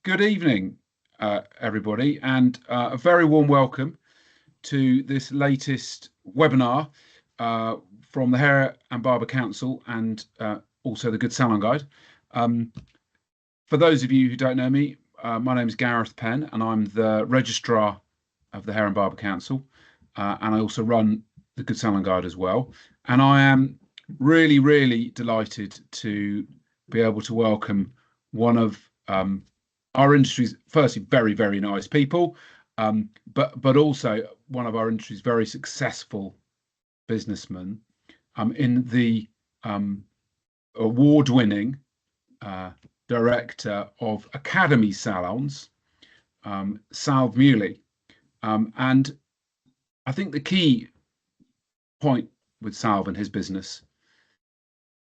Good evening, everybody, and a very warm welcome to this latest webinar from the Hair and Barber Council and also the Good Salon Guide. For those of you who don't know me, my name is Gareth Penn, and I'm the Registrar of the Hair and Barber Council, and I also run the Good Salon Guide as well. And I am really, really delighted to be able to welcome one of our industry's, firstly, very, very nice people, but also one of our industry's very successful businessmen in the award-winning director of Academy Salons, SALV MULÉ. And I think the key point with Salv and his business,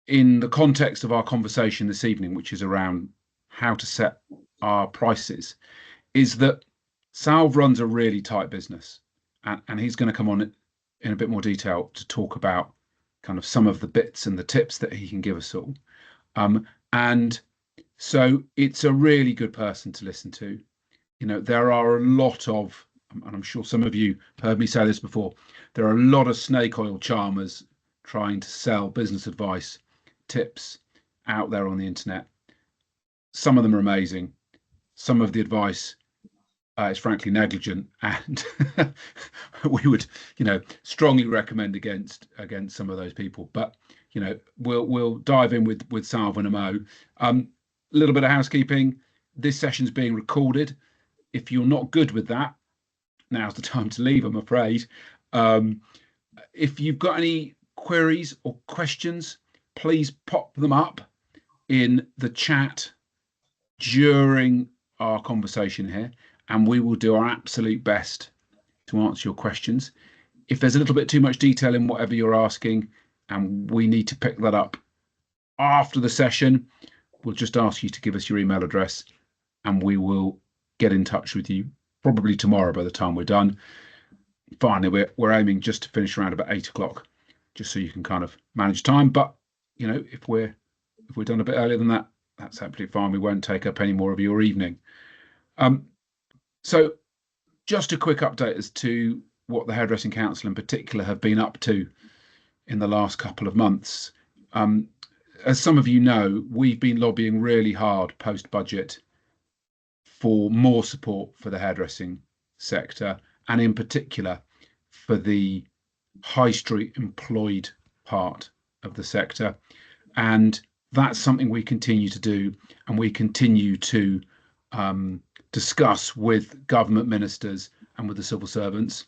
in the context of our conversation this evening, which is around how to set our prices, is that Salv runs a really tight business, and he's going to come on in a bit more detail to talk about kind of some of the bits and the tips that he can give us all. And so it's a really good person to listen to. You know, there are a lot of, and I'm sure some of you heard me say this before, there are a lot of snake oil charmers trying to sell business advice tips out there on the internet. Some of them are amazing. Some of the advice is frankly negligent, and we would, strongly recommend against some of those people. But we'll dive in with Salv and Mo. A little bit of housekeeping. This session's being recorded. If you're not good with that, now's the time to leave, I'm afraid. If you've got any queries or questions, please pop them up in the chat during our conversation here, and we will do our absolute best to answer your questions. If there's a little bit too much detail in whatever you're asking and we need to pick that up after the session, we'll just ask you to give us your email address and we will get in touch with you probably tomorrow by the time we're done. Finally, we're aiming just to finish around about 8 o'clock, just so you can kind of manage time. But if we're done a bit earlier than that, that's absolutely fine. We won't take up any more of your evening. So just a quick update as to what the Hairdressing Council in particular have been up to in the last couple of months. As some of you know, we've been lobbying really hard post-budget for more support for the hairdressing sector, and in particular for the high street employed part of the sector. And that's something we continue to do, and we continue to discuss with government ministers and with the civil servants.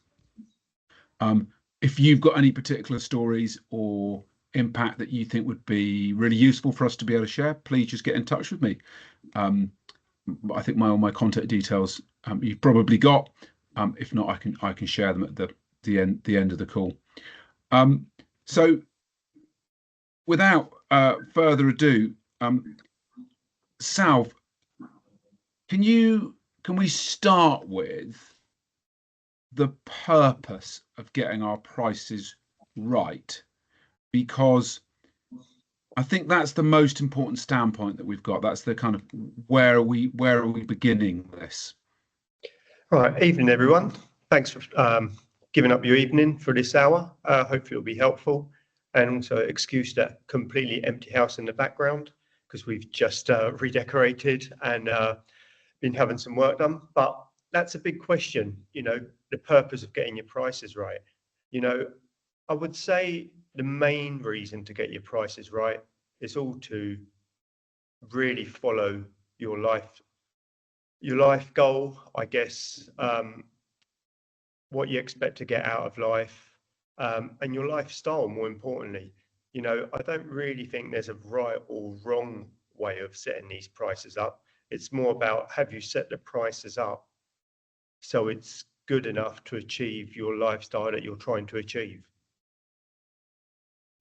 If you've got any particular stories or impact that you think would be really useful for us to be able to share, please just get in touch with me. I think all my contact details you've probably got. If not, I can share them at the end of the call. So without further ado, Salv, can we start with the purpose of getting our prices right? Because I think that's the most important standpoint that we've got. That's the kind of where are we beginning this? Right, evening everyone. Thanks for giving up your evening for this hour. Hopefully it'll be helpful, and also excuse that completely empty house in the background because we've just redecorated and been having some work done. But that's a big question, the purpose of getting your prices right. I would say the main reason to get your prices right is all to really follow your life goal, I guess, what you expect to get out of life, and your lifestyle, more importantly. I don't really think there's a right or wrong way of setting these prices up. It's more about, have you set the prices up so it's good enough to achieve your lifestyle that you're trying to achieve?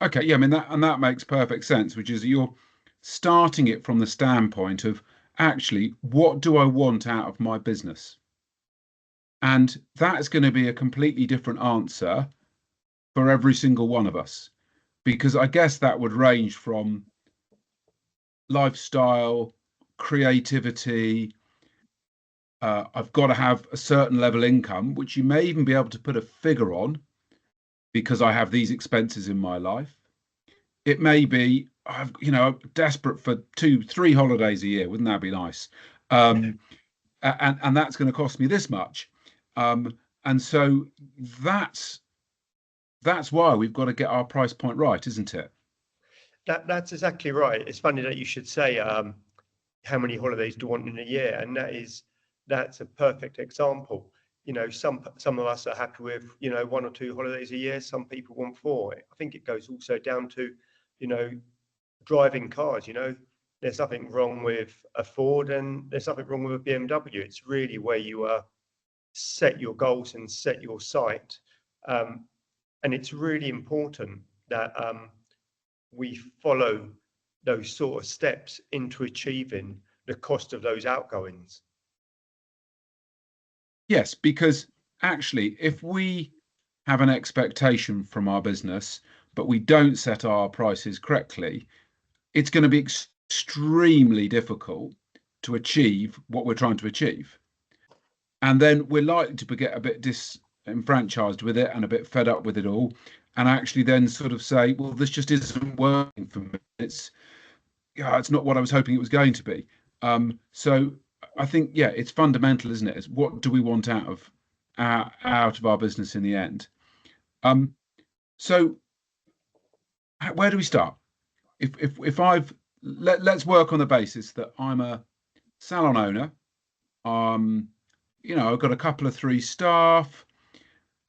Okay, yeah, I mean that makes perfect sense, which is you're starting it from the standpoint of, actually, what do I want out of my business? And that's going to be a completely different answer for every single one of us, because I guess that would range from lifestyle, creativity. I've got to have a certain level income, which you may even be able to put a figure on because I have these expenses in my life. It may be I'm desperate for 2, 3 holidays a year. Wouldn't that be nice? Um, and that's going to cost me this much. And so that's that's why we've got to get our price point right, isn't it? That's exactly right. It's funny that you should say how many holidays do you want in a year, and that's a perfect example. Some of us are happy with 1 or 2 holidays a year. Some people want 4. I think it goes also down to you know driving cars. There's nothing wrong with a Ford, and there's nothing wrong with a BMW. It's really where you set your goals and set your sight, and it's really important that we follow those sort of steps into achieving the cost of those outgoings. Yes, because actually, if we have an expectation from our business, but we don't set our prices correctly, it's going to be extremely difficult to achieve what we're trying to achieve. And then we're likely to get a bit disenfranchised with it and a bit fed up with it all. And actually then sort of say, well, this just isn't working for me. It's not what I was hoping it was going to be. So I think, yeah, it's fundamental, isn't it? It's what do we want out of our business in the end? So where do we start? If let's work on the basis that I'm a salon owner. I've got a couple of 3 staff.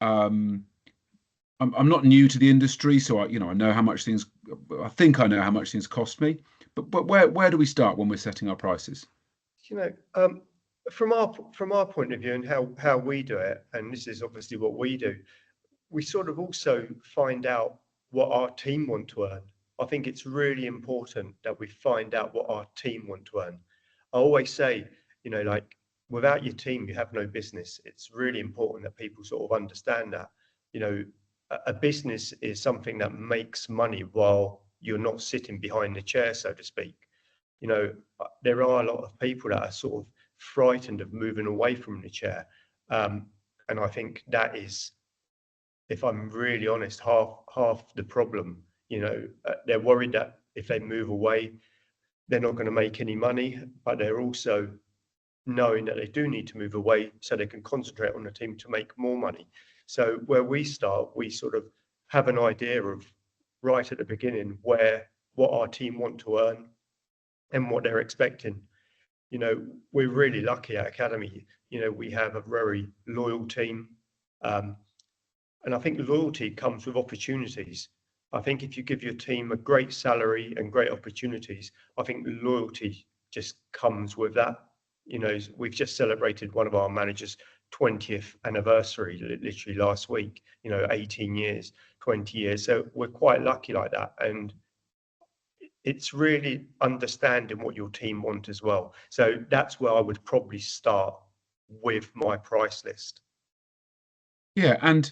Um, I'm not new to the industry, so I know how much things. I think I know how much things cost me. But where do we start when we're setting our prices? You know, um, from our point of view and how we do it, and this is obviously what we do, we sort of also find out what our team want to earn. I think it's really important that we find out what our team want to earn. I always say, like without your team, you have no business. It's really important that people sort of understand that. You know, a business is something that makes money while you're not sitting behind the chair, so to speak. There are a lot of people that are sort of frightened of moving away from the chair. And I think that is, if I'm really honest, half the problem. They're worried that if they move away, they're not going to make any money, but they're also knowing that they do need to move away so they can concentrate on the team to make more money. So where we start, we sort of have an idea of right at the beginning what our team want to earn and what they're expecting. We're really lucky at Academy. We have a very loyal team. And I think loyalty comes with opportunities. I think if you give your team a great salary and great opportunities, I think loyalty just comes with that. We've just celebrated one of our managers' 20th anniversary literally last week, 18 years, 20 years. So we're quite lucky like that. And it's really understanding what your team want as well. So that's where I would probably start with my price list. Yeah, and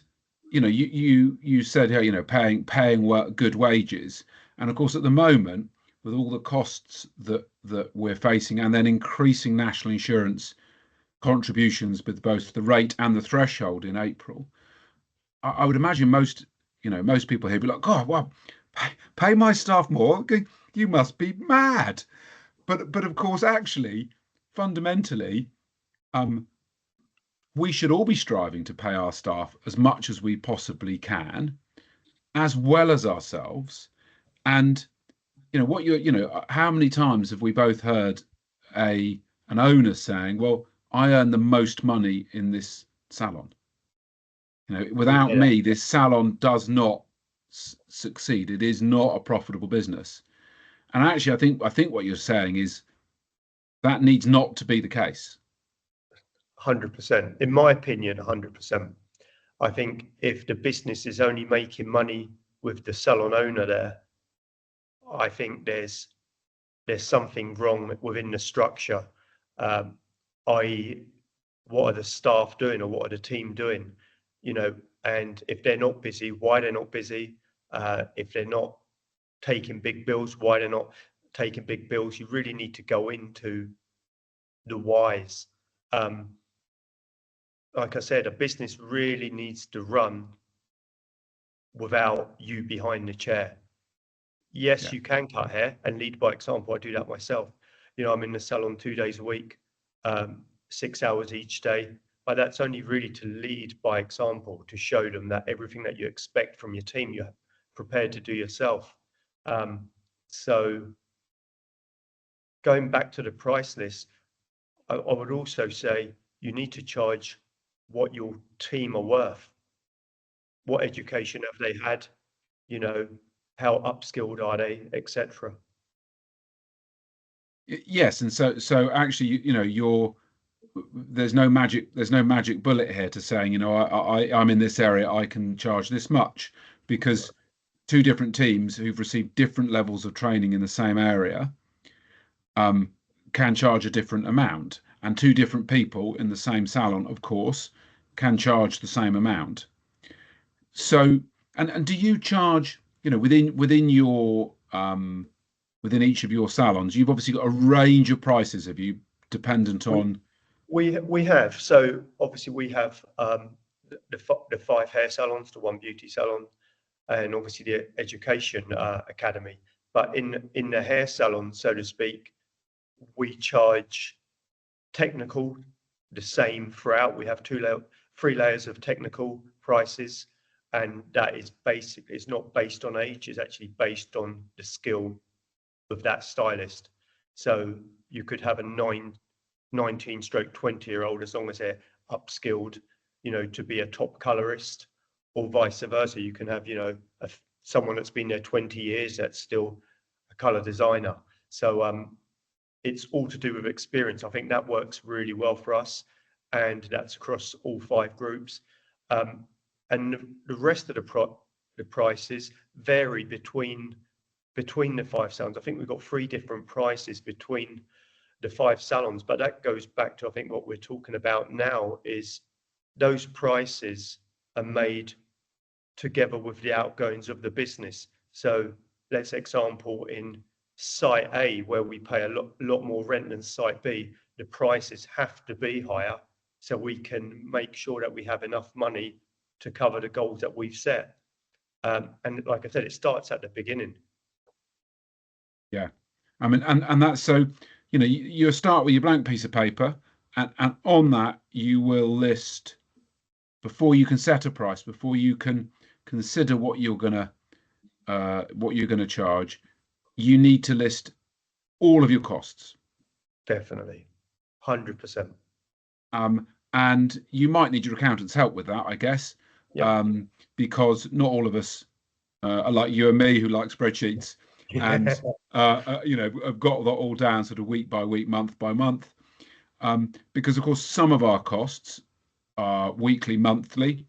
you said paying good wages, and of course at the moment with all the costs that we're facing, and then increasing national insurance contributions with both the rate and the threshold in April, I would imagine most people here be like, God, well, pay my staff more? You must be mad. But of course, actually, fundamentally, um, we should all be striving to pay our staff as much as we possibly can, as well as ourselves. And how many times have we both heard an owner saying, "Well, I earn the most money in this salon. Without Yeah, me, this salon does not succeed. It is not a profitable business." And actually, I think what you're saying is that needs not to be the case. 100%. In my opinion, 100%. I think if the business is only making money with the salon owner there, I think there's something wrong within the structure. Um, i.e., what are the staff doing or what are the team doing? And if they're not busy, why they're not busy? If they're not taking big bills, why they're not? taking big bills, you really need to go into the whys. Like I said, a business really needs to run without you behind the chair. Yes, Yeah. you can cut hair and lead by example. I do that myself. You know, I'm in the salon 2 days a week, 6 hours each day, but that's only really to lead by example, to show them that everything that you expect from your team, you're prepared to do yourself. So going back to the price list, I would also say you need to charge what your team are worth. What education have they had? You know, how upskilled are they, etc. Yes, and so actually, you know, there's no magic bullet here to saying, you know, I'm in this area, I can charge this much, because two different teams who've received different levels of training in the same area can charge a different amount, and two different people in the same salon, of course, can charge the same amount. So, and do you charge, you know, within your within each of your salons, you've obviously got a range of prices, have you, dependent We on? we have, so obviously we have the 5 hair salons, the 1 beauty salon, and obviously the education academy. But in the hair salon, so to speak, we charge technical the same throughout. We have 3 layers of technical prices, and that is basically, it's not based on age, it's actually based on the skill of that stylist. So you could have a 19-20-year-old, as long as they're upskilled, you know, to be a top colorist, or vice versa. You can have, you know, someone that's been there 20 years that's still a color designer. So it's all to do with experience. I think that works really well for us, and that's across all 5 groups. And the rest of the prices vary between the 5 salons. I think we've got 3 different prices between the 5 salons, but that goes back to, I think, what we're talking about now is those prices are made together with the outgoings of the business. So let's example in site A, where we pay a lot more rent than site B, the prices have to be higher so we can make sure that we have enough money to cover the goals that we've set. And like I said, it starts at the beginning. Yeah, I mean, and that's so, you know, you start with your blank piece of paper, and on that you will list, before you can set a price, before you can consider what you're gonna charge, you need to list all of your costs. Definitely, 100%. And you might need your accountant's help with that, I guess, Yeah. because not all of us are like you and me, who like spreadsheets, and you know, have got that all down sort of week by week, month by month, because of course some of our costs are weekly, monthly,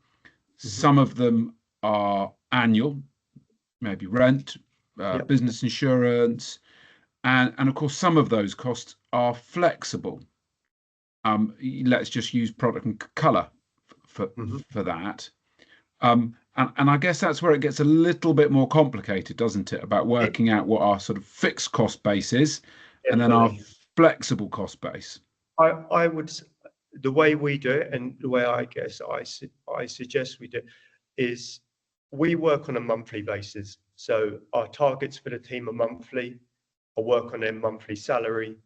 some of them are annual, maybe rent, Yep. business insurance, and of course some of those costs are flexible. Let's just use product and color for that. And I guess that's where it gets a little bit more complicated, doesn't it? About working out what our sort of fixed cost base is, and then our Definitely. flexible cost base. I would, the way we do it, and the way I guess I suggest we do it, is we work on a monthly basis. So our targets for the team are monthly. I work on their monthly salary.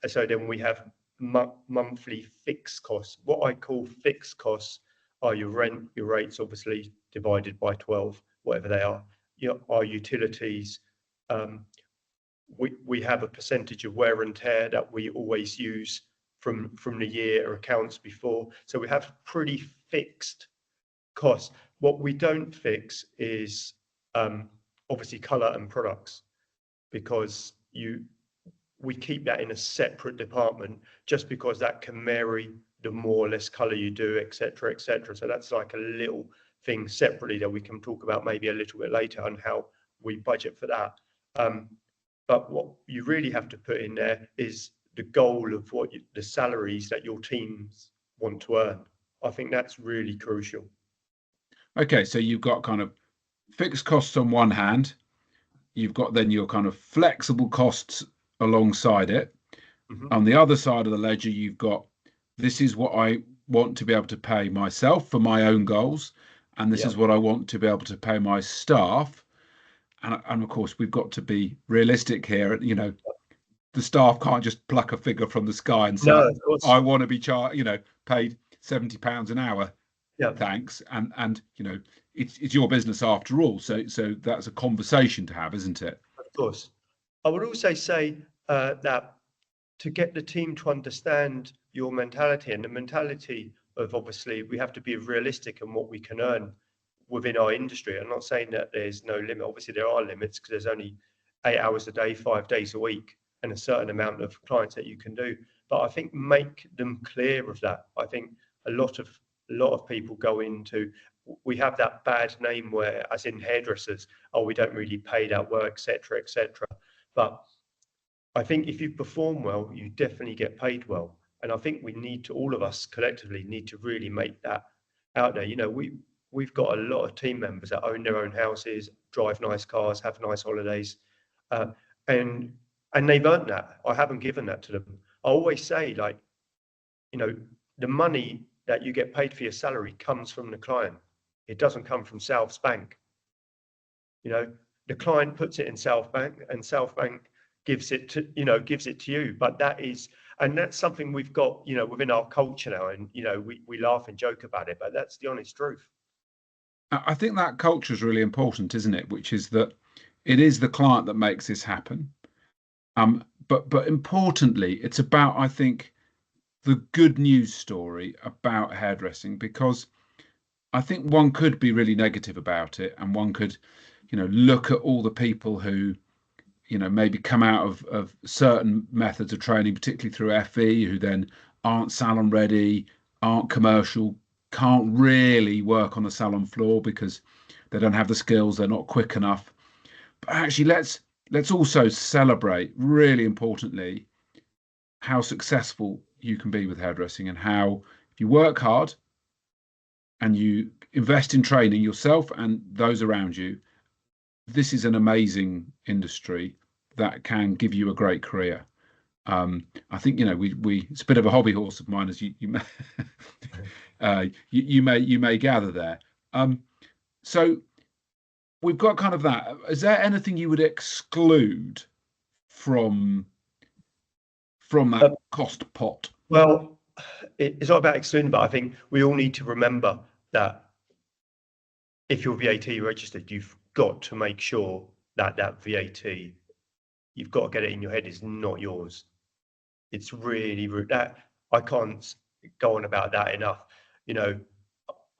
So then we have monthly fixed costs. What I call fixed costs are your rent, your rates, obviously divided by 12, whatever they are. Our utilities. We have a percentage of wear and tear that we always use from the year or accounts before. So we have pretty fixed costs. What we don't fix is obviously color and products, because we keep that in a separate department, just because that can vary the more or less color you do, etc., etc. So that's like a little thing separately that we can talk about maybe a little bit later on how we budget for that. But what you really have to put in there is the goal of the salaries that your teams want to earn. I think that's really crucial. Okay, so you've got kind of fixed costs on one hand, you've got then your kind of flexible costs alongside it. Mhm. On the other side of the ledger, you've got, this is what I want to be able to pay myself for my own goals, and this Yeah. is what I want to be able to pay my staff. And of course, we've got to be realistic here. You know, the staff can't just pluck a figure from the sky and say, No, of course. I want to be paid £70 an hour, Yeah, thanks. And it's your business after all. So that's a conversation to have, isn't it? of course. I would also say that to get the team to understand your mentality and the mentality of, obviously, we have to be realistic in what we can earn within our industry. I'm not saying that there's no limit. Obviously, there are limits because there's only 8 hours a day, 5 days a week, and a certain amount of clients that you can do. But I think make them clear of that. I think a lot of people go into, we have that bad name where, as in hairdressers, oh, we don't really pay that work, etc., etc. But I think if you perform well, you definitely get paid well. And I think we need to, all of us collectively need to really make that out there. You know, we've got a lot of team members that own their own houses, drive nice cars, have nice holidays, uh, and they've earned that. I haven't given that to them. I always say, like, you know, the money that you get paid for your salary comes from the client. It doesn't come from South's Bank. You know, the client puts it in South Bank, and South Bank gives it to you. But that's something we've got, within our culture now. And we laugh and joke about it, but that's the honest truth. I think that culture is really important, isn't it? Which is that it is the client that makes this happen. But importantly, it's about, I think, the good news story about hairdressing, because I think one could be really negative about it, and one could, look at all the people who, maybe come out of certain methods of training, particularly through FE, who then aren't salon ready, aren't commercial, can't really work on the salon floor because they don't have the skills, they're not quick enough. But actually, let's also celebrate, really importantly, how successful you can be with hairdressing, and how, if you work hard and you invest in training yourself and those around you, this is an amazing industry that can give you a great career. I think we it's a bit of a hobby horse of mine, as you may you may gather there. So we've got kind of that. Is there anything you would exclude from that cost pot? Well, it's not about excluding, but I think we all need to remember that if you're VAT registered, you've got to make sure that VAT, you've got to get it in your head, is not yours. It's really rude. That I can't go on about that enough.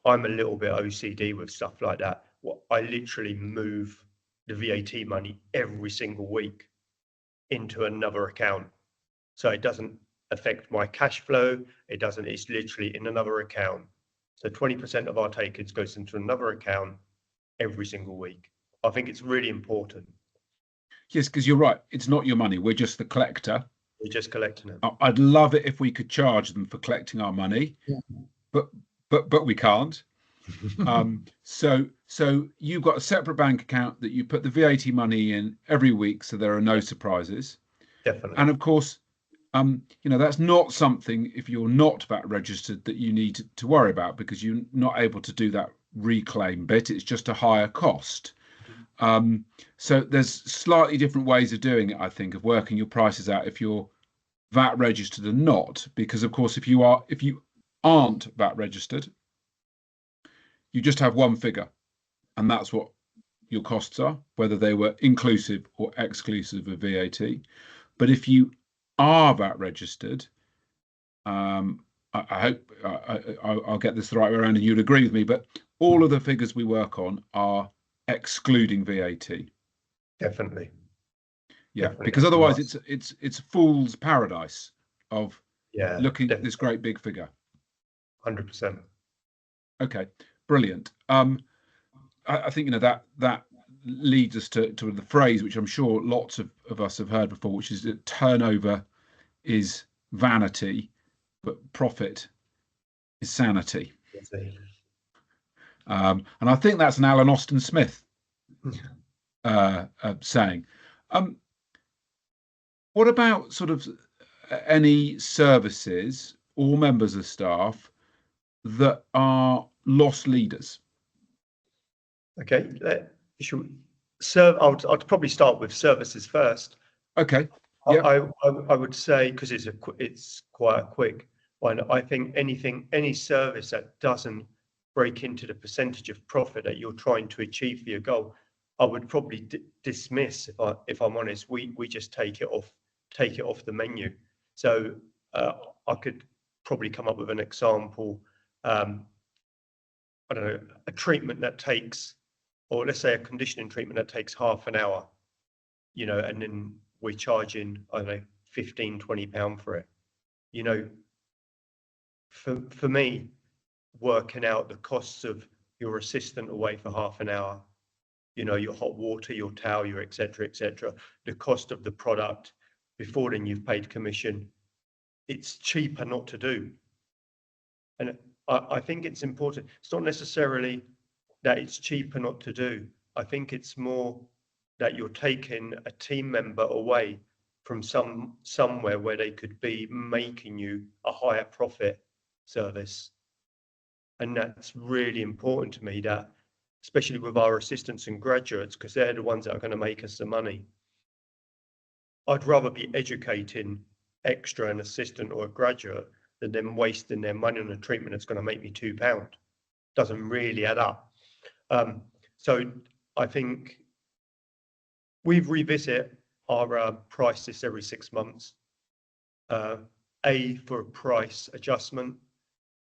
I'm a little bit OCD with stuff like that. I literally move the VAT money every single week into another account, so it doesn't affect my cash flow. It doesn't. It's literally in another account. So 20% of our takers goes into another account every single week. I think it's really important. Yes, because you're right. It's not your money. We're just the collector. We're just collecting it. I'd love it if we could charge them for collecting our money, but we can't. So you've got a separate bank account that you put the VAT money in every week, so there are no surprises. Definitely. And of course, that's not something, if you're not VAT registered, that you need to worry about, because you're not able to do that reclaim bit. It's just a higher cost. So there's slightly different ways of doing it, I think, of working your prices out if you're VAT registered or not. Because of course, if you aren't VAT registered, you just have one figure, and that's what your costs are, whether they were inclusive or exclusive of VAT. But if you are VAT registered, I hope I'll get this the right way around and you'd agree with me, but all of the figures we work on are excluding VAT. Definitely. Yeah, Definitely. because otherwise it's fool's paradise of looking at definitely. this great big figure. 100%. Okay, brilliant. I think that leads us to the phrase which I'm sure lots of us have heard before, which is that turnover is vanity, but profit is sanity. And I think that's an Alan Austin Smith saying. What about sort of any services or members of staff that are lost leaders? Okay, I'd probably start with services first. Okay. Yeah. I would say, because it's quite a quick one. I think any service that doesn't break into the percentage of profit that you're trying to achieve for your goal, I would probably dismiss. If I'm honest, we just take it off the menu. So I could probably come up with an example. I don't know, a treatment that takes, or let's say a conditioning treatment that takes half an hour, and then we're charging, I don't know, 15, £20 for it. For me, working out the costs of your assistant away for half an hour, your hot water, your towel, your et cetera, the cost of the product, before then you've paid commission, it's cheaper not to do. And I think it's important. It's not necessarily that it's cheaper not to do. I think it's more that you're taking a team member away from somewhere where they could be making you a higher profit service. And that's really important to me, that especially with our assistants and graduates, because they're the ones that are going to make us the money. I'd rather be educating extra an assistant or a graduate than them wasting their money on a treatment that's going to make me £2. Doesn't really add up. So I think we revisit our prices every 6 months. A, for a price adjustment,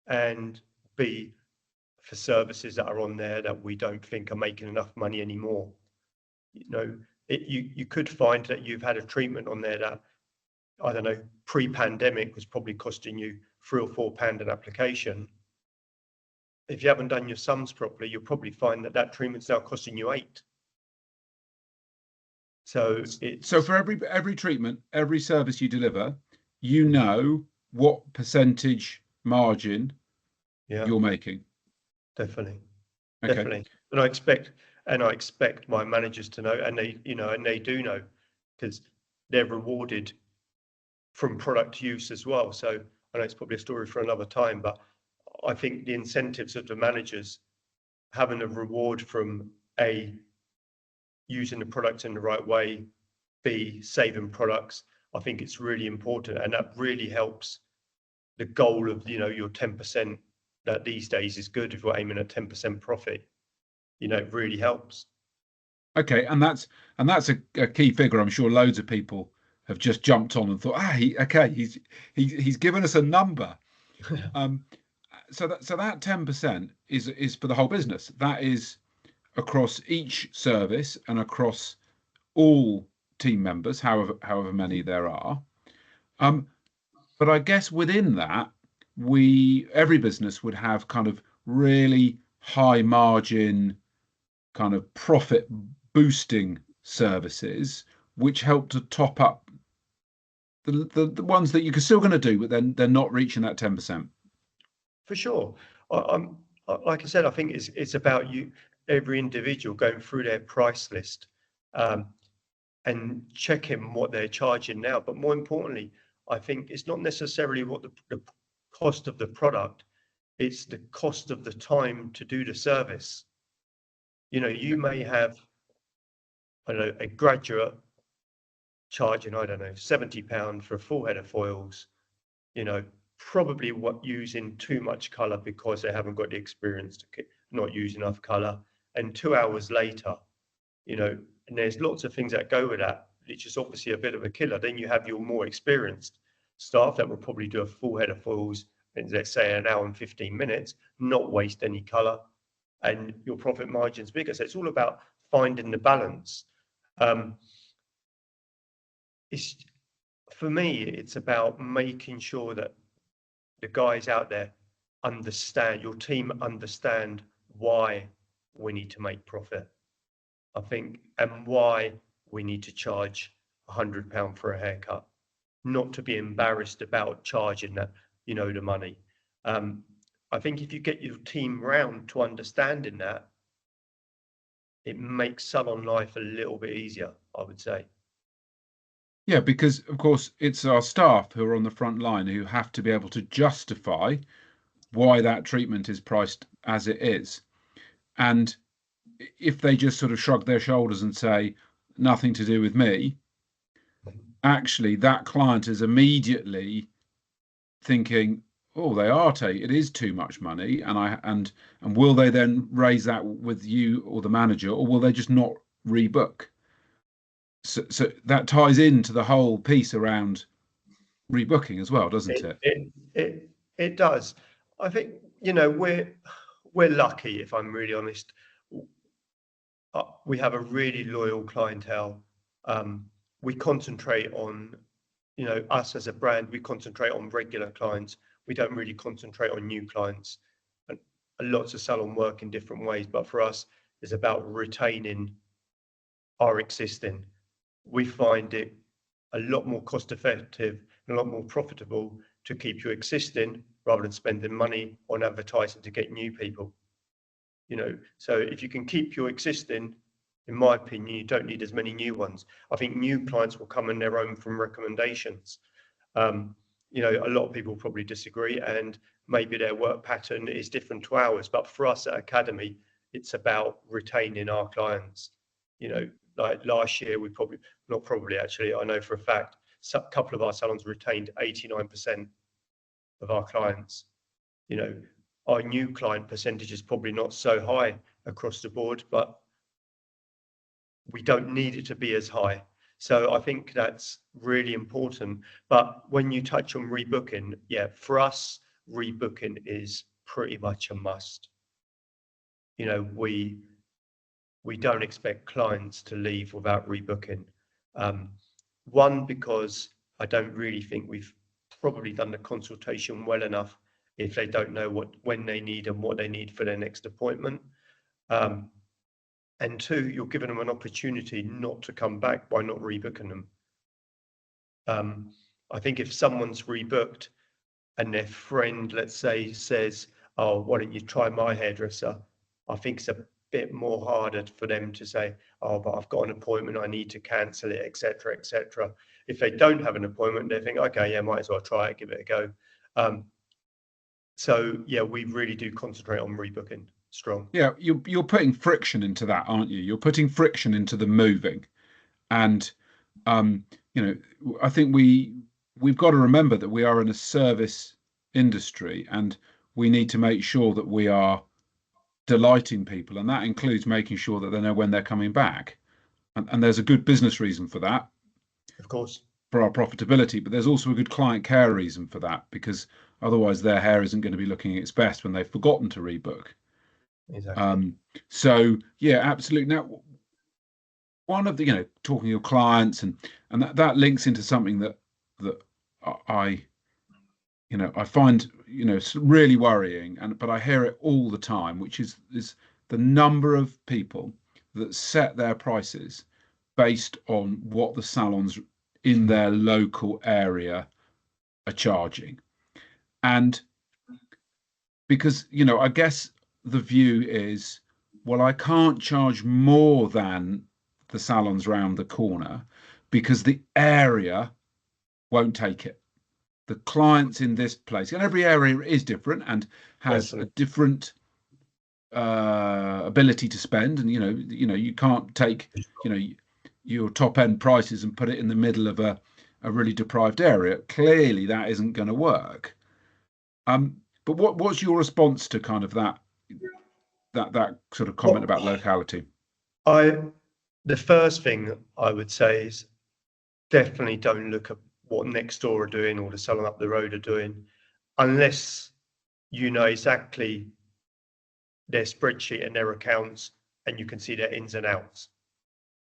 and B, for services that are on there that we don't think are making enough money anymore. You could find that you've had a treatment on there that, I don't know, pre-pandemic was probably costing you £3 or £4 an application. If you haven't done your sums properly, you'll probably find that treatment's now costing you £8. So for every treatment, every service you deliver, what percentage margin you're making. Definitely. Okay. Definitely. And I expect my managers to know, and they do know, because they're rewarded from product use as well. So I know it's probably a story for another time, but I think the incentives of the managers having a reward from A, using the product in the right way, B, saving products, I think it's really important, and that really helps the goal of your 10%. That these days is good if we're aiming at 10% profit. It really helps. Okay, and that's a key figure. I'm sure loads of people have just jumped on and thought, he's given us a number. So that 10% is for the whole business. That is across each service and across all team members, however many there are. But I guess within that, every business would have kind of really high margin, kind of profit boosting services, which help to top up the ones that you're still going to do, but then they're not reaching that 10%. For sure. Like I said, I think it's about every individual going through their price list and checking what they're charging now. But more importantly, I think it's not necessarily what the cost of the product, it's the cost of the time to do the service. You may have, I don't know, a graduate charging, I don't know, £70 for a full head of foils, probably using too much colour because they haven't got the experience to not use enough colour. And 2 hours later, and there's lots of things that go with that, which is obviously a bit of a killer. Then you have your more experienced staff that will probably do a full head of foils in, let's say, an hour and 15 minutes, not waste any colour, and your profit margin's bigger. So it's all about finding the balance. For me, it's about making sure that the guys out there understand, your team understand why we need to make profit, I think, and why we need to charge £100 for a haircut, not to be embarrassed about charging that, the money. I think if you get your team round to understanding that, it makes salon life a little bit easier, I would say. Yeah, because of course it's our staff who are on the front line who have to be able to justify why that treatment is priced as it is. And if they just sort of shrug their shoulders and say, nothing to do with me, actually that client is immediately thinking, oh, it is too much money, and will they then raise that with you or the manager, or will they just not rebook? So that ties into the whole piece around rebooking as well, doesn't it? It does. I think, you know, we're lucky, if I'm really honest. We have a really loyal clientele. We concentrate on, you know, us as a brand, we concentrate on regular clients. We don't really concentrate on new clients. And lots of salon work in different ways, but for us, it's about retaining our existing. We find it a lot more cost effective and a lot more profitable to keep your existing rather than spending money on advertising to get new people. You know, so if you can keep your existing, in my opinion, you don't need as many new ones. I think new clients will come on their own from recommendations. You know, a lot of people probably disagree, and maybe their work pattern is different to ours. But for us at Academy, it's about retaining our clients. You know, like last year, we probably, not probably actually, I know for a fact, a couple of our salons retained 89% of our clients. You know, our new client percentage is probably not so high across the board, but we don't need it to be as high. So I think that's really important. But when you touch on rebooking, yeah, for us, rebooking is pretty much a must. You know, we don't expect clients to leave without rebooking. One, because I don't really think we've probably done the consultation well enough if they don't know when they need and what they need for their next appointment. And two, you're giving them an opportunity not to come back by not rebooking them. I think if someone's rebooked and their friend, let's say, says, oh, why don't you try my hairdresser? I think it's a bit more harder for them to say, oh, but I've got an appointment, I need to cancel it, etc., etc. If they don't have an appointment, they think, okay, yeah, might as well try it, give it a go. So yeah, we really do concentrate on rebooking strong. Yeah, you're putting friction into that, aren't you? You're putting friction into the moving, and you know, I think we've got to remember that we are in a service industry, and we need to make sure that we are delighting people, and that includes making sure that they know when they're coming back. And there's a good business reason for that, Of course. for our profitability, but there's also a good client care reason for that, because otherwise their hair isn't going to be looking its best when they've forgotten to rebook. Exactly. So yeah, absolutely. Now, one of the, talking to your clients, and that links into something that I I find really worrying, but I hear it all the time, which is the number of people that set their prices based on what the salons in their local area are charging. And because I guess the view is, well, I can't charge more than the salons round the corner because the area won't take it. The clients in this place, and every area is different and has a different ability to spend, and you can't take your top end prices and put it in the middle of a really deprived area. Clearly that isn't going to work. But what's your response to kind of that sort of comment about locality? The first thing I would say is definitely don't look at what next door are doing or the salon up the road are doing, unless you know exactly their spreadsheet and their accounts and you can see their ins and outs.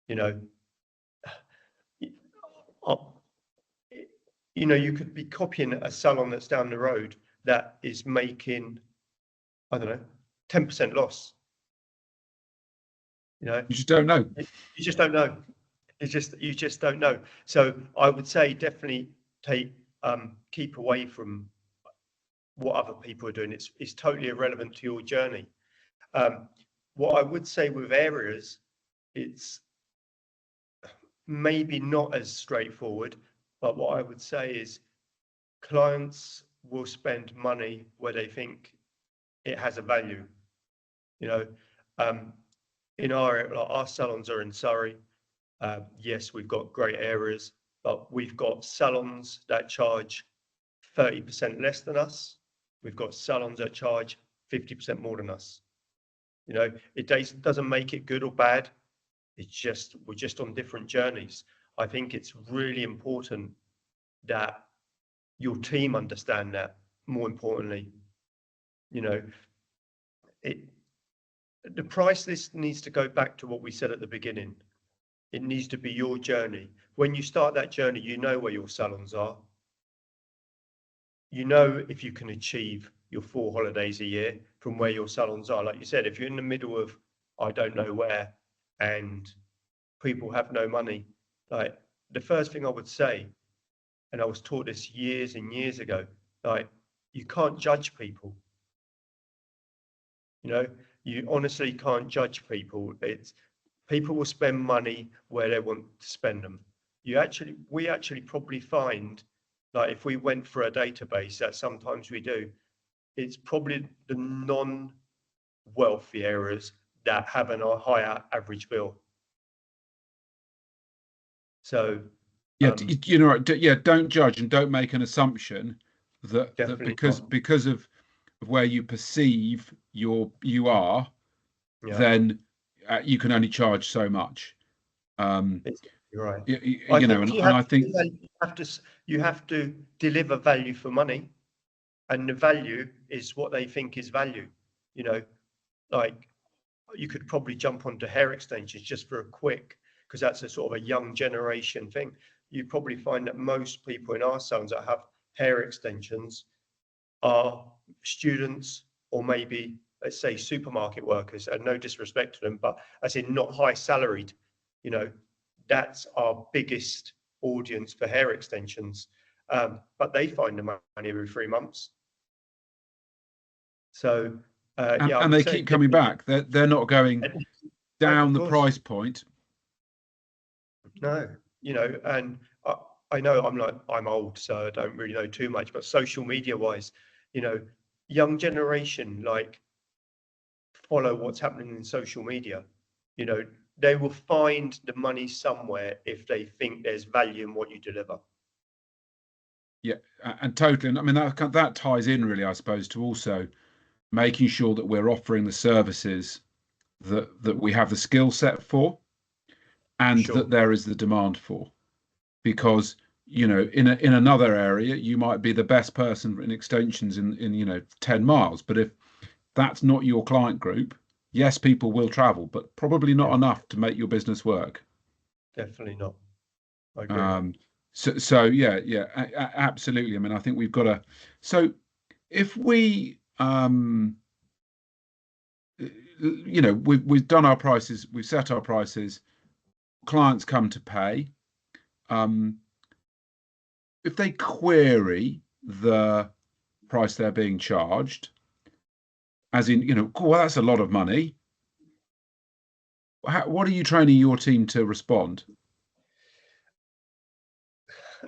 You could be copying a salon that's down the road that is making, I don't know, 10% loss. You just don't know. You just don't know. You just don't know. So I would say definitely keep away from what other people are doing. It's totally irrelevant to your journey. What I would say with areas, it's maybe not as straightforward, but what I would say is clients will spend money where they think it has a value. You know, in our salons are in Surrey. Yes, we've got great areas, but we've got salons that charge 30% less than us. We've got salons that charge 50% more than us. You know, it doesn't make it good or bad. It's just, we're just on different journeys. I think it's really important that your team understand that, more importantly. You know, the price list needs to go back to what we said at the beginning. It needs to be your journey. When you start that journey, you know where your salons are. You know if you can achieve your 4 holidays a year from where your salons are. Like you said, if you're in the middle of, I don't know where, and people have no money, like the first thing I would say, and I was taught this years and years ago, like you can't judge people. You know, you honestly can't judge people. It's people will spend money where they want to spend them. We actually probably find, like if we went for a database, that sometimes we do, it's probably the non-wealthy areas that have a higher average bill. So yeah, you know, yeah, don't judge and don't make an assumption that because of where you perceive you are, yeah, then you can only charge so much. you're right. You know, and I think you have to deliver value for money, and the value is what they think is value. You know, like you could probably jump onto hair extensions just for a quick, because that's a sort of a young generation thing. You probably find that most people in our salons that have hair extensions are students, or maybe, let's say, supermarket workers, and no disrespect to them, but as in not high salaried. You know, that's our biggest audience for hair extensions. But they find the money every 3 months. So and they keep coming back. They're not going down the price point. No, you know, and I know I'm old, so I don't really know too much, but social media wise, you know, young generation like follow what's happening in social media. You know, they will find the money somewhere if they think there's value in what you deliver. Yeah, and totally. And I mean that ties in really, I suppose, to also making sure that we're offering the services that we have the skill set for, and that there is the demand for. Because you know, in another area, you might be the best person in extensions in you know 10 miles, but if that's not your client group, yes, people will travel, but probably not enough to make your business work. Definitely not. I agree. So yeah, absolutely. I mean, I think we've got to. So if we, you know, we've done our prices, we've set our prices, clients come to pay. If they query the price they're being charged, as in, you know, well, that's a lot of money. What are you training your team to respond?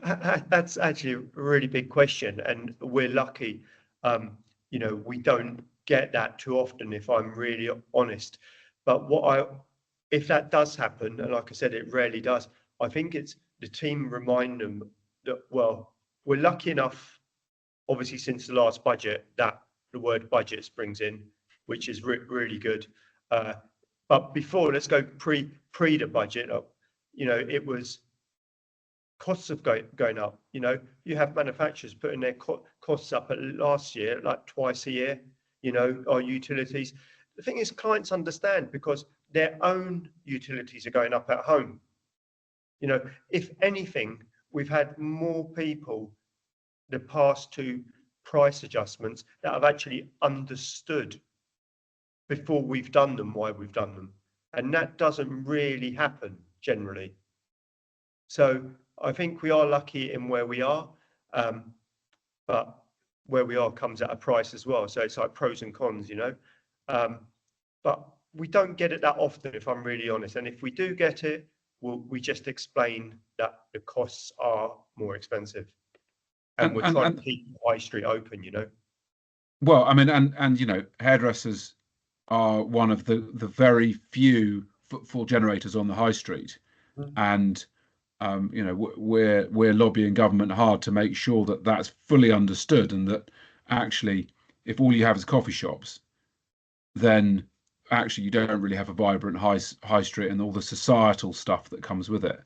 That's actually a really big question, and we're lucky. You know, we don't get that too often, if I'm really honest. But if that does happen, and like I said, it rarely does, I think it's the team remind them that, well, we're lucky enough, obviously, since the last budget, that the word budget springs in, which is really good. But before, let's go pre the budget. You know, it was costs of going up. You know, you have manufacturers putting their costs up at last year, like twice a year. You know, our utilities. The thing is, clients understand because their own utilities are going up at home. You know, if anything, we've had more people the past 2 price adjustments that have actually understood before we've done them why we've done them, and that doesn't really happen generally. So I think we are lucky in where we are, but where we are comes at a price as well. So it's like pros and cons, you know. But we don't get it that often, if I'm really honest. And if we do get it, we just explain that the costs are more expensive, and we're trying to keep the high street open, you know. Well, I mean, and you know, hairdressers are one of the very few footfall generators on the high street, and you know, we're lobbying government hard to make sure that that's fully understood, and that actually, if all you have is coffee shops, then actually you don't really have a vibrant high street and all the societal stuff that comes with it.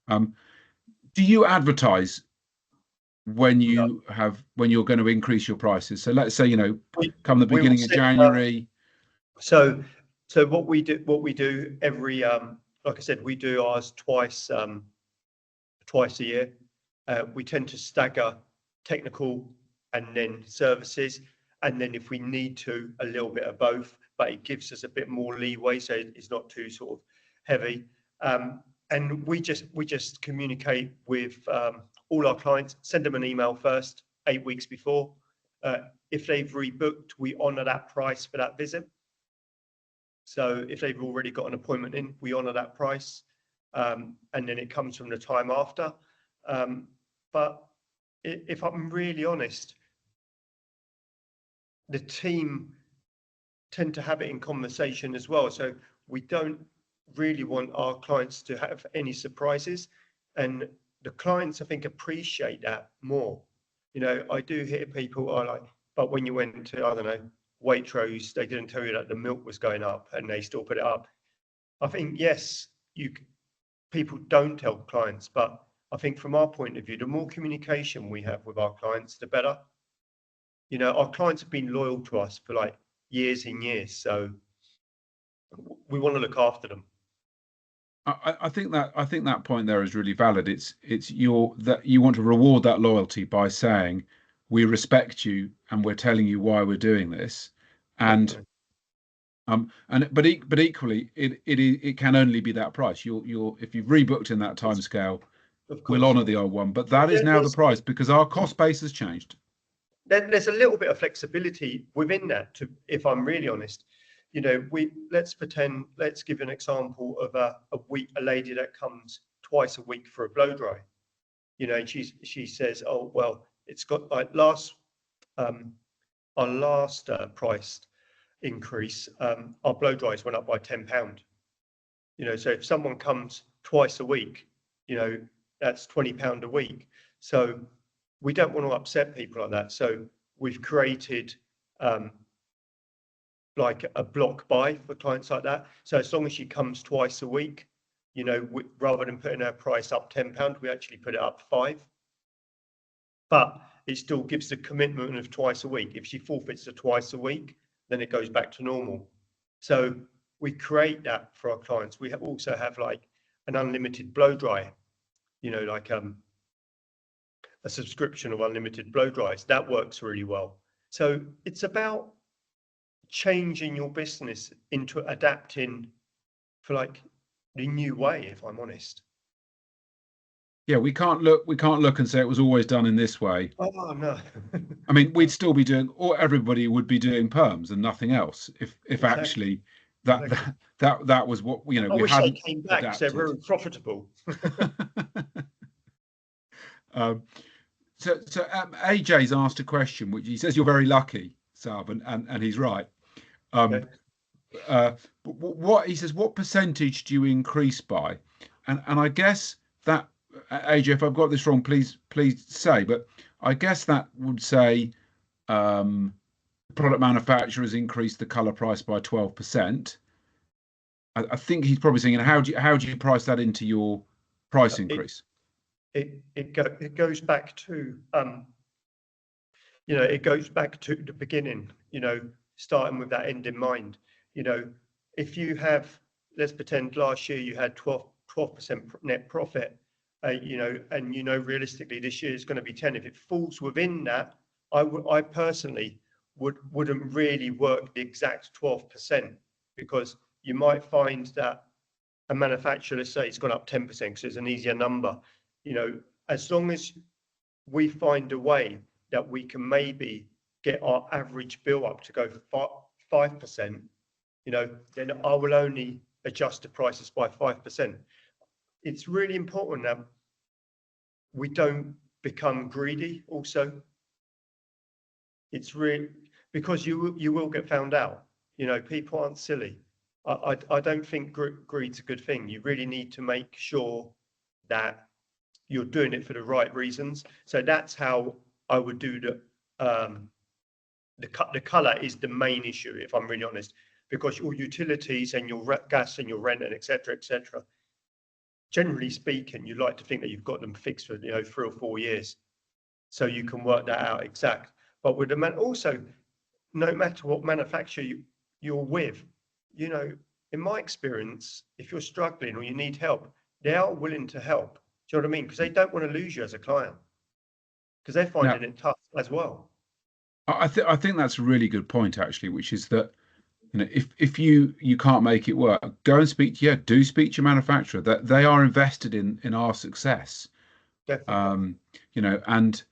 Do you advertise when No. you're going to increase your prices? So let's say, you know, come the We will beginning of set, January. so what we do every like I said, we do ours twice a year. We tend to stagger technical and then services, and then if we need to, a little bit of both, but it gives us a bit more leeway, so it's not too sort of heavy. And we just communicate with all our clients, send them an email first, 8 weeks before. If they've rebooked, we honour that price for that visit. So if they've already got an appointment in, we honour that price, and then it comes from the time after. But if I'm really honest, the team tend to have it in conversation as well. So we don't really want our clients to have any surprises, and the clients, I think, appreciate that more. You know, I do hear people are like, but when you went to, I don't know, Waitrose, they didn't tell you that the milk was going up and they still put it up. I think, yes, people don't tell clients, but I think from our point of view, the more communication we have with our clients, the better. You know, our clients have been loyal to us for like years and years, so we want to look after them. I think that point there is really valid. It's that you want to reward that loyalty by saying we respect you and we're telling you why we're doing this, and but equally it can only be that price. You'll if you've rebooked in that time scale, we'll honour the old one, but that is now the price because our cost base has changed. There's a little bit of flexibility within that, if I'm really honest. You know, let's give an example of a lady that comes twice a week for a blow dry. You know, and she says, oh well, it's got like our last price increase, our blow dries went up by £10. You know, so if someone comes twice a week, you know, that's £20 a week. So we don't want to upset people like that. So we've created like a block buy for clients like that. So as long as she comes twice a week, you know, rather than putting her price up £10, we actually put it up £5. But it still gives the commitment of twice a week. If she forfeits to twice a week, then it goes back to normal. So we create that for our clients. We also have like an unlimited blow dry, you know, like a subscription of unlimited blow dries. That works really well. So it's about changing your business into adapting for like the new way, if I'm honest. Yeah, we can't look and say it was always done in this way. Oh no. I mean, we'd still be doing, or everybody would be doing perms and nothing else if Exactly. Actually that was what, you know, I we wish hadn't they came back because they're very profitable. So AJ's asked a question, which he says you're very lucky, Salv, and he's right. Okay. What he says, what percentage do you increase by? And I guess that, AJ, if I've got this wrong, please say. But I guess that would say product manufacturers increase the color price by 12%. I think he's probably saying, how do you price that into your price increase? It goes back to you know, it goes back to the beginning, you know, starting with that end in mind. You know, if you have, let's pretend last year you had 12% net profit, you know, and you know realistically this year is going to be 10. If it falls within that, I personally wouldn't really work the exact 12%, because you might find that a manufacturer, let's say, it's gone up 10% because it's an easier number. You know, as long as we find a way that we can maybe get our average bill up to go 5%, then I will only adjust the prices by 5%. It's really important that we don't become greedy also. It's really, because you will get found out. People aren't silly. I don't think greed's a good thing. You really need to make sure that you're doing it for the right reasons. So that's how I would do the color is the main issue, if I'm really honest, because your utilities and your gas and your rent and etc. Generally speaking, you like to think that you've got them fixed for 3 or 4 years, so you can work that out exact. But with the also, no matter what manufacturer you're with, in my experience, if you're struggling or you need help, they are willing to help. Do you know what I mean? Because they don't want to lose you as a client, because they're finding it tough as well. I think that's a really good point, actually, which is that if you can't make it work, go and speak to your manufacturer. That they are invested in our success. Definitely. And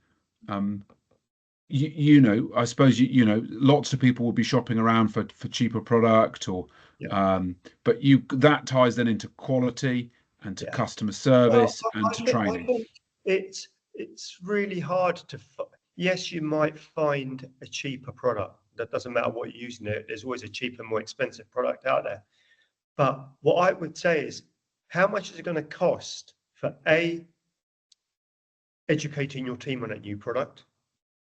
I suppose lots of people will be shopping around for cheaper product, or but that ties then into quality and to customer service and to training. I think it's really hard to. Yes, you might find a cheaper product. That doesn't matter what you're using it. There's always a cheaper, more expensive product out there. But what I would say is, how much is it going to cost for educating your team on a new product?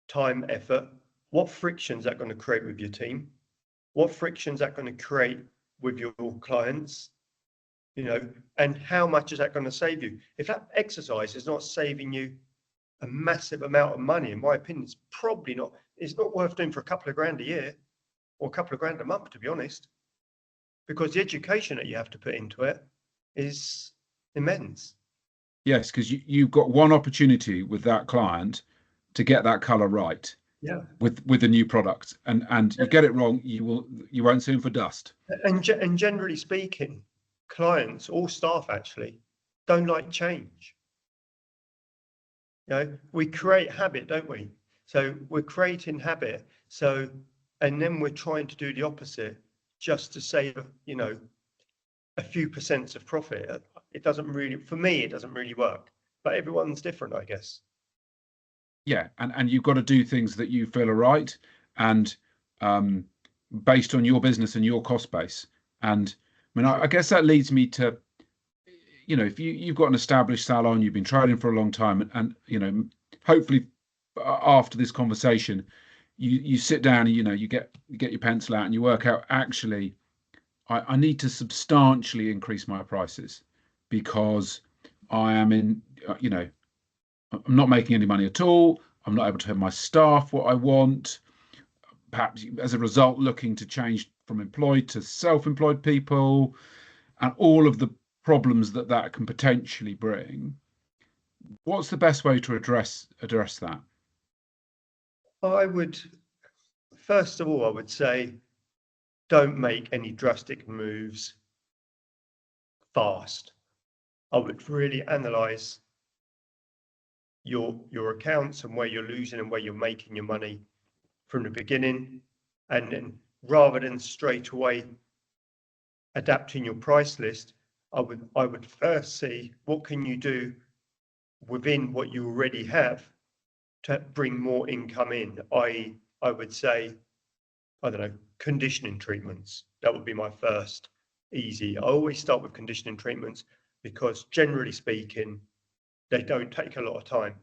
Time, effort. What friction is that going to create with your team? What friction is that going to create with your clients? And how much is that going to save you? If that exercise is not saving you a massive amount of money, in my opinion, it's probably not. It's not worth doing for a couple of grand a year or a couple of grand a month, to be honest, because the education that you have to put into it is immense. Yes, because you've got one opportunity with that client to get that color right. Yeah. With the new product, and you get it wrong, you won't see them for dust. And generally speaking, clients or staff actually don't like change. We create habit, don't we? So we're creating habit. And then we're trying to do the opposite just to save, a few percents of profit. It doesn't really, for me, it doesn't really work. But everyone's different, I guess. Yeah, and you've got to do things that you feel are right, and based on your business and your cost base. And I guess that leads me to, if you've got an established salon, you've been trading for a long time, and hopefully after this conversation, you sit down and you get your pencil out and you work out, actually, I need to substantially increase my prices because I am I'm not making any money at all. I'm not able to have my staff what I want. Perhaps as a result, looking to change from employed to self-employed people, and all of the problems that can potentially bring. What's the best way to address that? First of all, I would say, don't make any drastic moves fast. I would really analyze your accounts and where you're losing and where you're making your money from the beginning, and then rather than straight away adapting your price list, I would first see what can you do within what you already have to bring more income in. I would say, I don't know, conditioning treatments. That would be my first easy. I always start with conditioning treatments because generally speaking, they don't take a lot of time.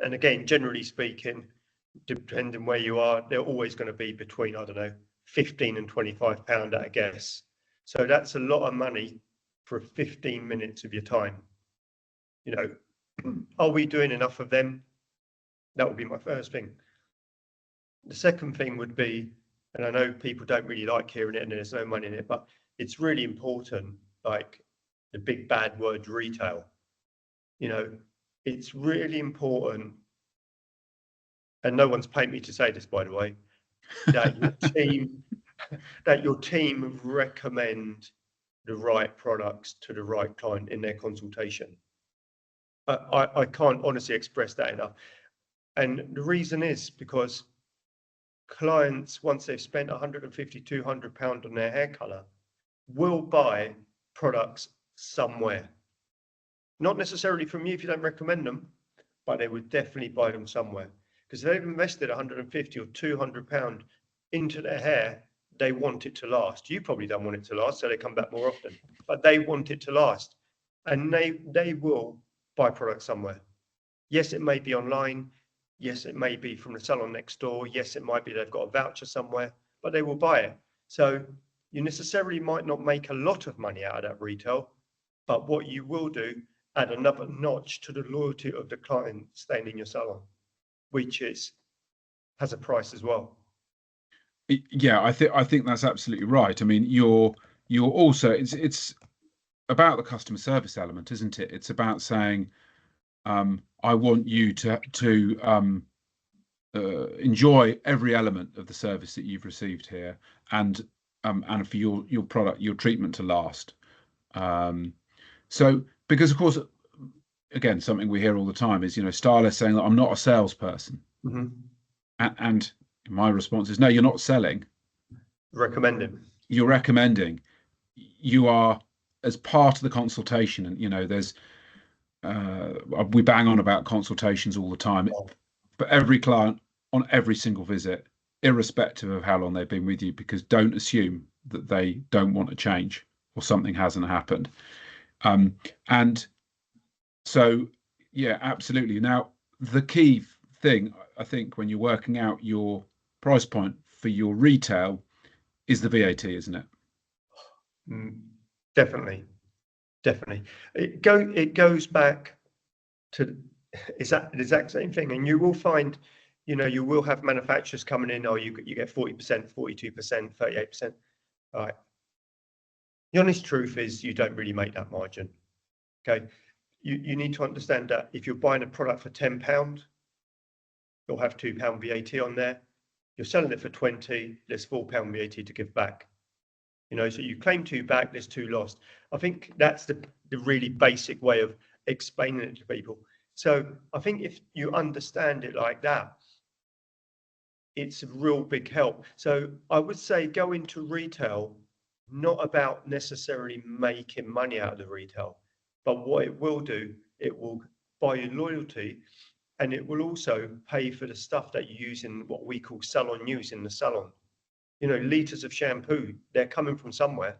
And again, generally speaking, depending where you are, they're always going to be between, I don't know, 15 and 25 pound at a guess. So that's a lot of money for 15 minutes of your time. Are we doing enough of them? That would be my first thing. The second thing would be, and I know people don't really like hearing it and there's no money in it, but it's really important, like the big bad word retail. It's really important, and no one's paid me to say this, by the way, that your team recommend the right products to the right client in their consultation. I can't honestly express that enough. And the reason is because clients, once they've spent 150, 200 pound on their hair color, will buy products somewhere. Not necessarily from you if you don't recommend them, but they would definitely buy them somewhere. Because they've invested 150 or 200 pound into their hair, they want it to last. You probably don't want it to last, so they come back more often, but they want it to last. And they will buy products somewhere. Yes, it may be online. Yes, it may be from the salon next door. Yes, it might be they've got a voucher somewhere, but they will buy it. So you necessarily might not make a lot of money out of that retail, but what you will do, add another notch to the loyalty of the client staying in your salon, which has a price as well. Yeah, I think that's absolutely right. I mean, you're also, it's about the customer service element, isn't it? It's about saying, I want you to enjoy every element of the service that you've received here, and for your product, your treatment to last. So, because of course, again, something we hear all the time is, stylists saying that I'm not a salesperson, and my response is, no, you're not selling. Recommending. You're recommending. You are, as part of the consultation, and there's we bang on about consultations all the time, but every client on every single visit, irrespective of how long they've been with you, because don't assume that they don't want to change or something hasn't happened. And so, yeah, absolutely. Now, the key thing, I think, when you're working out your price point for your retail is the VAT, isn't it? Definitely. It goes back to the exact same thing, and you will find, you will have manufacturers coming in. Oh, you get 40%, 42%, 38%. All right. The honest truth is, you don't really make that margin. Okay, you need to understand that if you're buying a product for £10, you'll have £2 VAT on there. You're selling it for 20, there's £4 VAT to give back. So you claim 2 back, there's 2 lost. I think that's the really basic way of explaining it to people. So I think if you understand it like that, it's a real big help. So I would say go into retail, not about necessarily making money out of the retail, but what it will do, it will buy you loyalty, and it will also pay for the stuff that you use in what we call salon use in the salon. Liters of shampoo, they're coming from somewhere.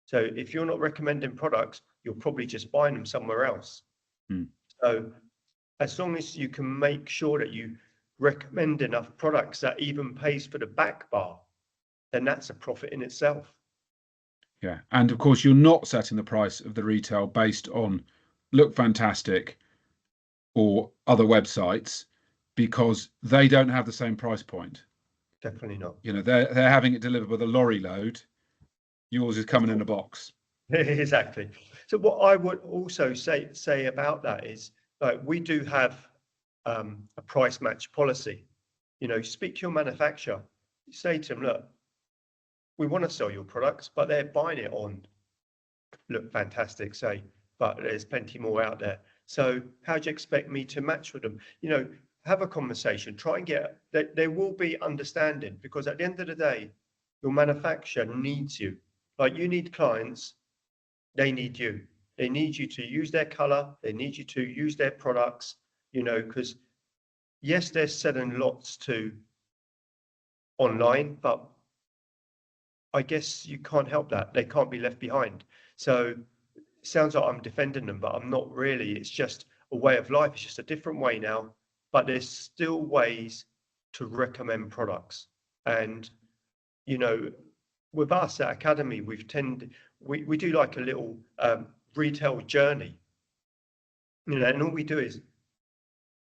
So if you're not recommending products, you're probably just buying them somewhere else. So as long as you can make sure that you recommend enough products that even pays for the back bar, then that's a profit in itself. Yeah. And of course, you're not setting the price of the retail based on Look Fantastic or other websites, because they don't have the same price point. Definitely not. They're having it delivered with a lorry load. Yours is coming in a box. Exactly. So what I would also say about that is, like, we do have a price match policy. Speak to your manufacturer. Say to them, look, we want to sell your products, but they're buying it on Look Fantastic, say, but there's plenty more out there. So how do you expect me to match with them? Have a conversation, try and there will be understanding, because at the end of the day, your manufacturer needs you. Like, you need clients, they need you. They need you to use their color, they need you to use their products, because yes, they're selling lots to online, but I guess you can't help that. They can't be left behind. So it sounds like I'm defending them, but I'm not really. It's just a way of life. It's just a different way now, but there's still ways to recommend products. And, with us at Academy, we do like a little retail journey, and all we do is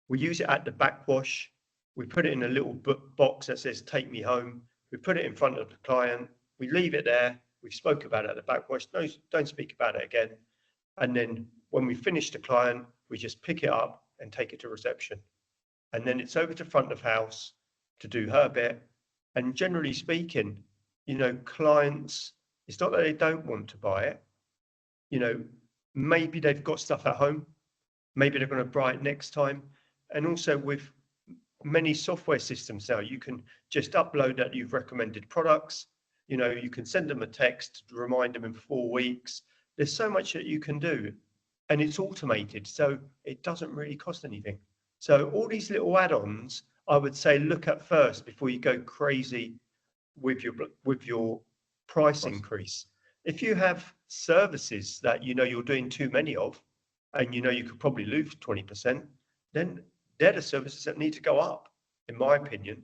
we use it at the backwash. We put it in a little box that says, take me home. We put it in front of the client. We leave it there. We spoke about it at the backwash. No, don't speak about it again. And then when we finish the client, we just pick it up and take it to reception. And then it's over to front of house to do her bit. And generally speaking, clients, it's not that they don't want to buy it. Maybe they've got stuff at home. Maybe they're going to buy it next time. And also with many software systems now. You can just upload that you've recommended products. You know, you can send them a text to remind them in 4 weeks. There's so much that you can do, and it's automated, so it doesn't really cost anything. So all these little add-ons, I would say, look at first before you go crazy with your price increase. If you have services that you know you're doing too many of, and you know you could probably lose 20%, then they're the services that need to go up, in my opinion.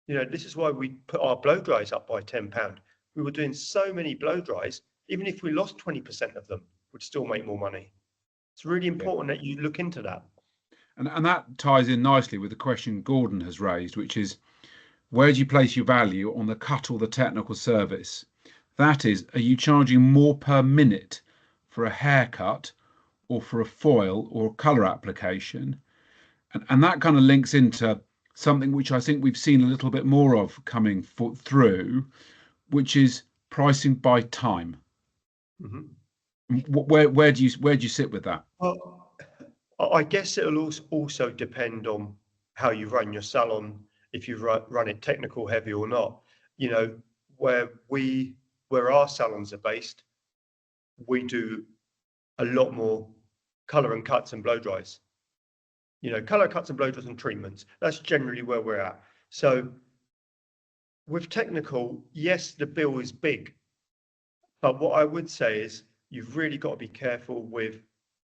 You know, this is why we put our blow dries up by £10. We were doing so many blow dries, even if we lost 20% of them, we'd still make more money. It's really important that you look into that. And that ties in nicely with the question Gordon has raised, which is, where do you place your value on the cut or the technical service? That is, are you charging more per minute for a haircut or for a foil or a colour application? And that kind of links into something which I think we've seen a little bit more of coming through, which is pricing by time. Mm-hmm. Where do you sit with that? Well, I guess it'll also depend on how you run your salon, if you run it technical heavy or not. You know, where our salons are based, we do a lot more colour and cuts and blow dries. You know, colour cuts and blow dries and treatments. That's generally where we're at. So with technical, yes, the bill is big, but what I would say is you've really got to be careful with,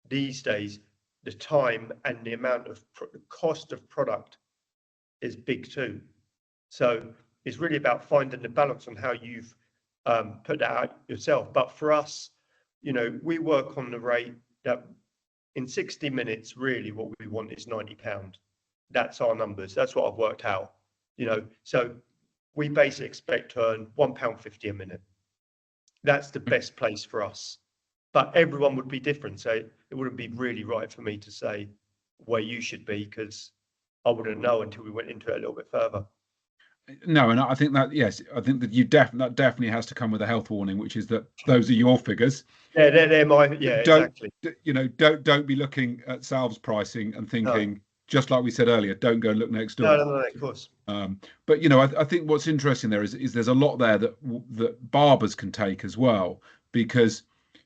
these days, the time and the amount of cost of product is big too. So it's really about finding the balance on how you've put that out yourself. But for us, you know, we work on the rate that in 60 minutes, really what we want is £90. That's our numbers. That's what I've worked out, you know. So we basically expect to earn £1.50 a minute. That's the best place for us. But everyone would be different. So it wouldn't be really right for me to say where you should be, because I wouldn't know until we went into it a little bit further. No, and I think that, yes, I think that that definitely has to come with a health warning, which is that those are your figures. Yeah, they're my, exactly. You know, don't be looking at Salve's pricing and thinking, just like we said earlier, don't go and look next door. No, of course. But you know, I think what's interesting there is there's a lot there that barbers can take as well, because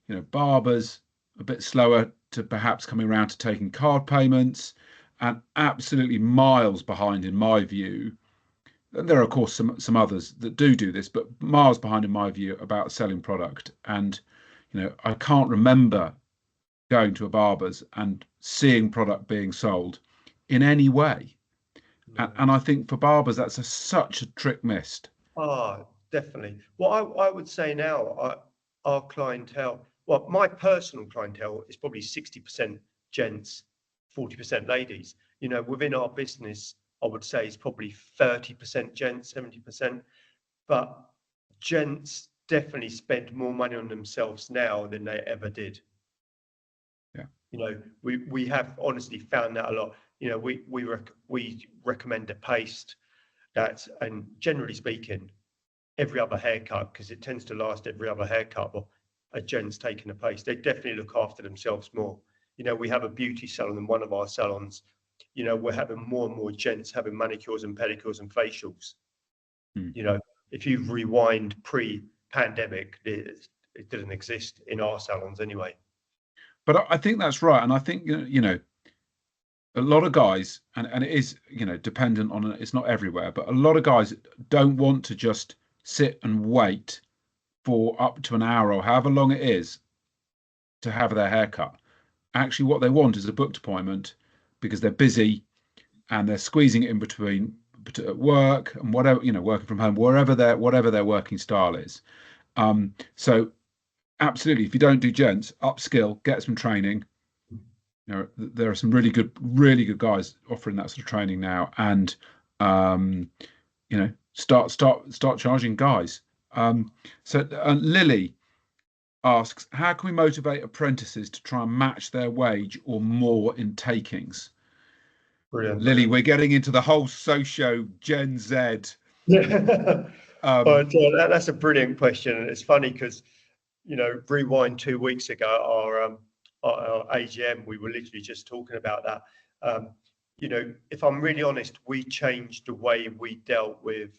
you know, barbers a bit slower to perhaps coming around to taking card payments, and absolutely miles behind, in my view. And there are, of course, some others that do this, but miles behind, in my view, about selling product. And you know, I can't remember going to a barber's and seeing product being sold in any way. And I think for barbers, that's such a trick missed. Oh, definitely. Well, I would say now, our clientele, well, my personal clientele is probably 60% gents, 40% ladies. You know, within our business, I would say it's probably 30% gents, 70%. But gents definitely spend more money on themselves now than they ever did. Yeah. You know, we have honestly found that a lot. You know, we recommend a paste that, and generally speaking, every other haircut, because it tends to last every other haircut, or a gent's taking a paste, they definitely look after themselves more. You know, we have a beauty salon in one of our salons. You know, we're having more and more gents having manicures and pedicures and facials. You know, if you rewind pre-pandemic, it didn't exist in our salons anyway. But I think that's right. And I think, you know, a lot of guys, and it is, you know, dependent on, it's not everywhere, but a lot of guys don't want to just sit and wait for up to an hour or however long it is to have their haircut. Actually, what they want is a booked appointment, because they're busy and they're squeezing it in between work and whatever, you know, working from home, whatever their working style is. So absolutely, if you don't do gents, upskill, get some training. You know, there are some really good guys offering that sort of training now, and you know, start charging guys. So Lily asks, how can we motivate apprentices to try and match their wage or more in takings? Brilliant. Lily, we're getting into the whole socio Gen Z. Yeah. That's a brilliant question, and it's funny because, you know, rewind 2 weeks ago, our AGM, we were literally just talking about that. you know, if I'm really honest, we changed the way we dealt with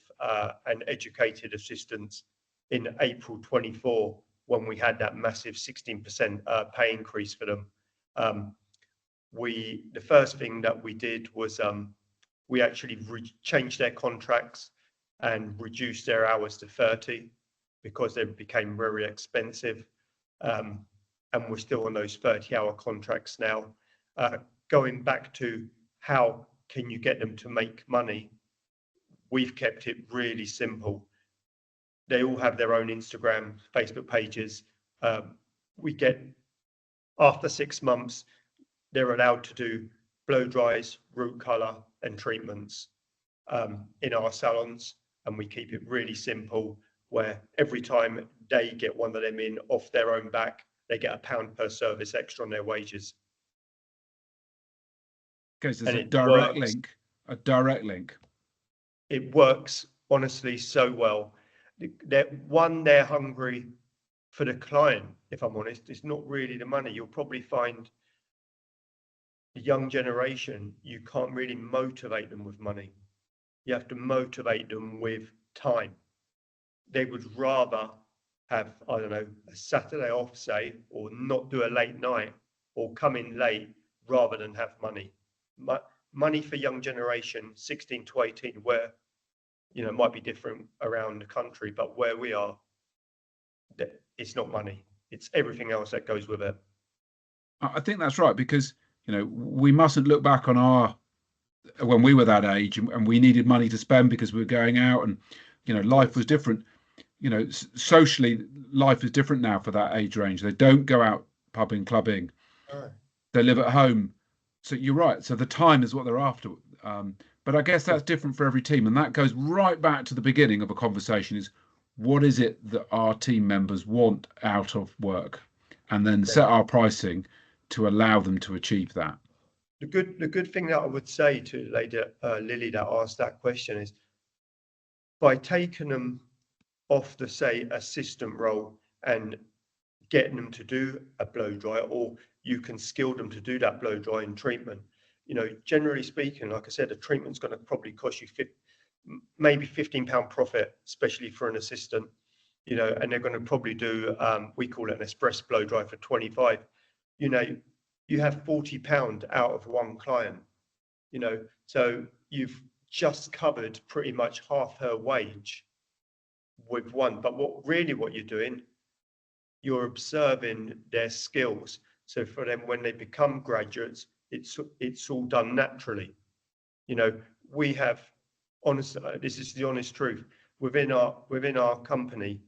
and educated assistants in April 24 when we had that massive 16% pay increase for them. The first thing that we did was we actually changed their contracts and reduced their hours to 30 because they became very expensive. And we're still on those 30-hour contracts now. Going back to how can you get them to make money, we've kept it really simple. They all have their own Instagram, Facebook pages. We get, after 6 months, they're allowed to do blow dries, root color, and treatments in our salons, and we keep it really simple, where every time they get one of them in off their own back, they get £1 per service extra on their wages. Okay, so there's a direct link. A direct link. It works honestly so well. They're hungry for the client. If I'm honest, it's not really the money. You'll probably find the young generation, you can't really motivate them with money. You have to motivate them with time. They would rather have, I don't know, a Saturday off, say, or not do a late night, or come in late rather than have money. Money for young generation, 16 to 18, where, you know, it might be different around the country, but where we are, it's not money. It's everything else that goes with it. I think that's right, because, you know, we mustn't look back on when we were that age and we needed money to spend because we were going out and, you know, life was different. You know, socially, life is different now for that age range. They don't go out pubbing, clubbing. Right. They live at home. So you're right. So the time is what they're after. But I guess that's different for every team. And that goes right back to the beginning of a conversation, is what is it that our team members want out of work? And then set our pricing to allow them to achieve that. The good thing that I would say to Lily that asked that question is, by taking them off the, say, assistant role and getting them to do a blow dry, or you can skill them to do that blow dry and treatment, you know, generally speaking, like I said, a treatment's going to probably cost you maybe £15 profit, especially for an assistant, you know, and they're going to probably do, we call it an express blow dry for 25. You know, you have £40 out of one client, you know, so you've just covered pretty much half her wage with one. But what you're doing, you're observing their skills. So for them, when they become graduates, it's all done naturally. You know, we have, honestly, this is the honest truth, within our company,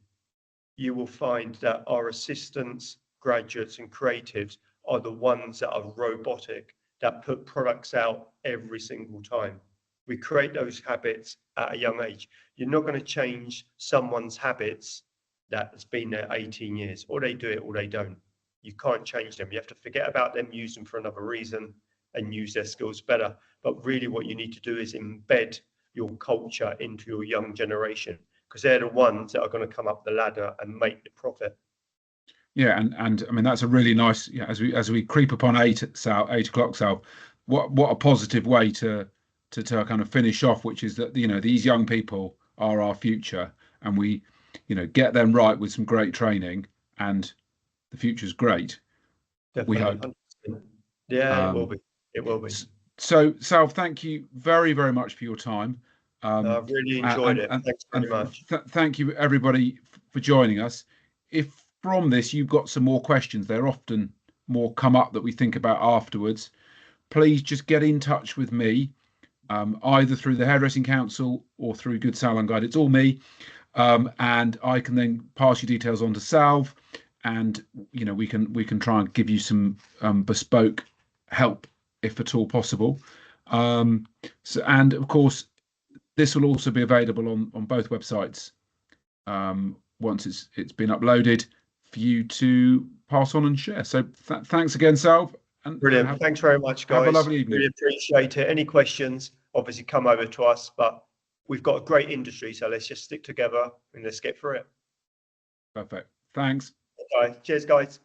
you will find that our assistants, graduates and creatives are the ones that are robotic, that put products out every single time. We create those habits at a young age. You're not going to change someone's habits that has been there 18 years, or they do it or they don't. You can't change them. You have to forget about them, use them for another reason, and use their skills better. But really what you need to do is embed your culture into your young generation, because they're the ones that are going to come up the ladder and make the profit. Yeah, and I mean, that's a really nice, yeah, as we creep upon 8 o'clock, Sal, what a positive way to kind of finish off, which is that, you know, these young people are our future, and we, you know, get them right with some great training, and the future's great. Definitely. We hope. 100%. Yeah, it will be. It will be. So, Sal, thank you very, very much for your time. I've really enjoyed it. Thanks very much. Thank you, everybody, for joining us. If from this you've got some more questions, there are often more come up that we think about afterwards, please just get in touch with me, either through the Hairdressing Council or through Good Salon Guide. It's all me, and I can then pass your details on to Salve, and, you know, we can try and give you some bespoke help if at all possible. So, and of course, this will also be available on both websites once it's been uploaded, for you to pass on and share. So thanks again, Salve. And brilliant. Thanks very much, guys. Have a lovely evening. Really appreciate it. Any questions, obviously come over to us, but we've got a great industry, so let's just stick together and let's get through it. Perfect. Thanks. Okay. Cheers, guys.